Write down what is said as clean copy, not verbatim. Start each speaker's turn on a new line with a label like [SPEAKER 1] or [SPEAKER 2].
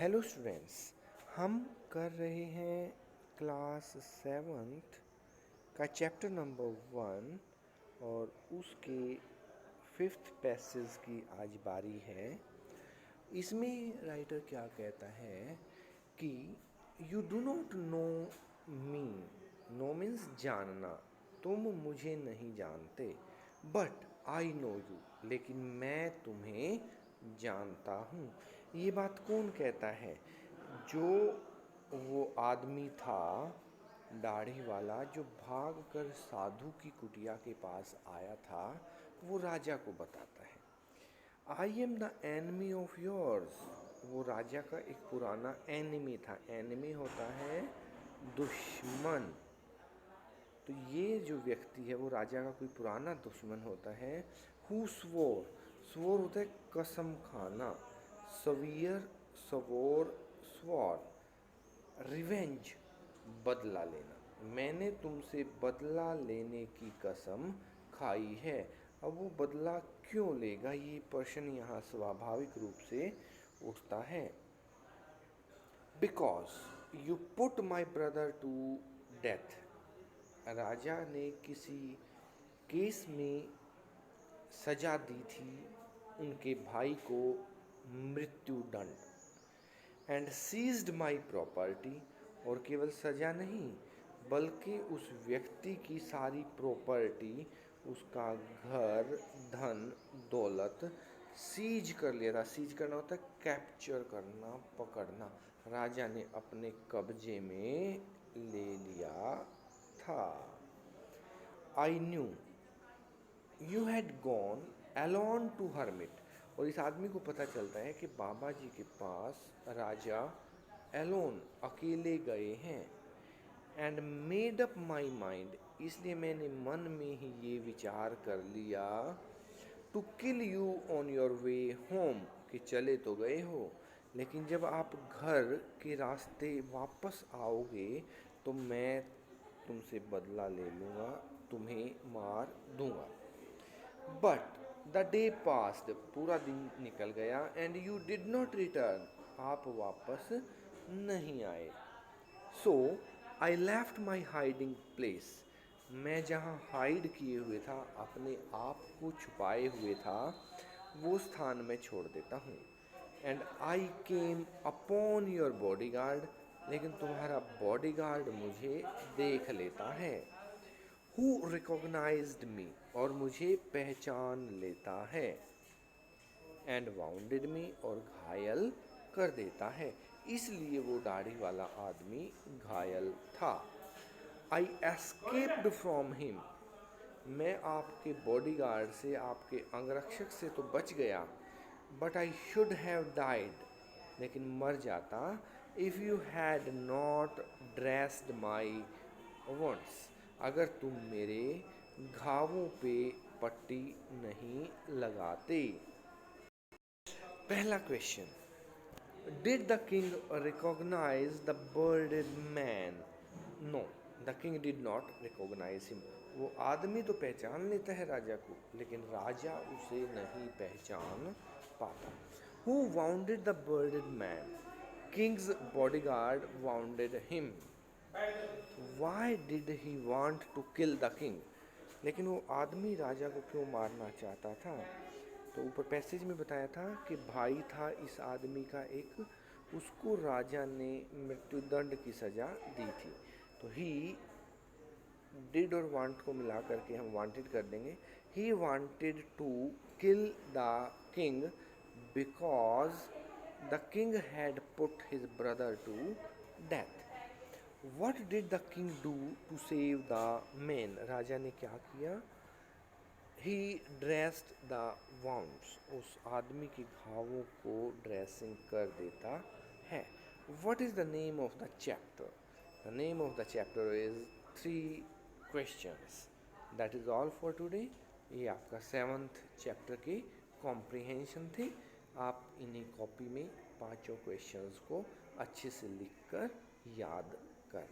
[SPEAKER 1] Hello students, हम कर रहे हैं क्लास 7th का चैप्टर नंबर 1 और उसके 5th पैसेज की आज बारी है। इसमें राइटर क्या कहता है कि you do not know me. Know means जानना, तुम मुझे नहीं जानते। बट आई नो यू, लेकिन मैं तुम्हें जानता हूँ। ये बात कौन कहता है? जो वो आदमी था दाढ़ी वाला जो भाग कर साधु की कुटिया के पास आया था, वो राजा को बताता है I am the enemy of yours. वो राजा का एक पुराना एनिमी था। एनिमी होता है दुश्मन। तो ये जो व्यक्ति है वो राजा का कोई पुराना दुश्मन होता है। हु स्वोर, स्वोर होता है कसम खाना। सवियर, सवोर, स्वॉर। रिवेंज, बदला लेना। मैंने तुमसे बदला लेने की कसम खाई है। अब वो बदला क्यों लेगा, ये प्रश्न यहाँ स्वाभाविक रूप से उठता है। Because you put my brother to death. राजा ने किसी केस में सजा दी थी उनके भाई को मृत्युदंड। एंड सीज्ड माई प्रॉपर्टी, और केवल सजा नहीं बल्कि उस व्यक्ति की सारी प्रॉपर्टी, उसका घर, धन, दौलत सीज कर लिया था। सीज करना होता है कैप्चर करना, पकड़ना। राजा ने अपने कब्जे में ले लिया था। I knew you had gone alone to hermit. और इस आदमी को पता चलता है कि बाबा जी के पास राजा एलोन, अकेले गए हैं। And made up my mind, इसलिए मैंने मन में ही ये विचार कर लिया to kill you on your way home, कि चले तो गए हो लेकिन जब आप घर के रास्ते वापस आओगे तो मैं तुमसे बदला ले लूँगा, तुम्हें मार दूँगा। बट द डे पास्ड, पूरा दिन निकल गया। And you did not return, आप वापस नहीं आए। So I left my hiding place, मैं जहाँ हाइड किए हुए था, अपने आप को छुपाए हुए था, वो स्थान में छोड़ देता हूँ। And I came upon your body guard, लेकिन तुम्हारा बॉडी गार्ड मुझे देख लेता है। हु रिकॉग्नाइज्ड मी, और मुझे पहचान लेता है। एंड वाउंडेड मी, और घायल कर देता है। इसलिए वो दाढ़ी वाला आदमी घायल था। आई एस्केप्ड फ्रॉम हिम, मैं आपके बॉडीगार्ड से, आपके अंगरक्षक से तो बच गया। But I should have died, लेकिन मर जाता। If you had not dressed my wounds, अगर तुम मेरे घावों पे पट्टी नहीं लगाते। पहला question, did the king recognise the bearded man? No, the king did not recognise him. वो आदमी तो पहचान लेता है राजा को, लेकिन राजा उसे नहीं पहचान पाता। Who wounded the bearded man? King's bodyguard wounded him. Why did he want to kill the king? लेकिन वो आदमी राजा को क्यों मारना चाहता था? तो ऊपर पैसेज में बताया था कि भाई था इस आदमी का एक, उसको राजा ने मृत्युदंड की सज़ा दी थी। तो ही डिड और वांट को मिला करके हम वांटेड कर देंगे। He wanted to kill the king because the king had put his brother to death. What did the king do to save the man? राजा ने क्या किया? ही ड्रेस्ड द वाउंड्स, उस आदमी के घावों को ड्रेसिंग कर देता है। What is the name of the chapter? The name of the chapter is 3 questions. That is all for today. ये आपका 7th चैप्टर के कॉम्प्रिहेंशन थे। आप इन्हीं कॉपी में 5 क्वेश्चंस को अच्छे से लिख कर याद कर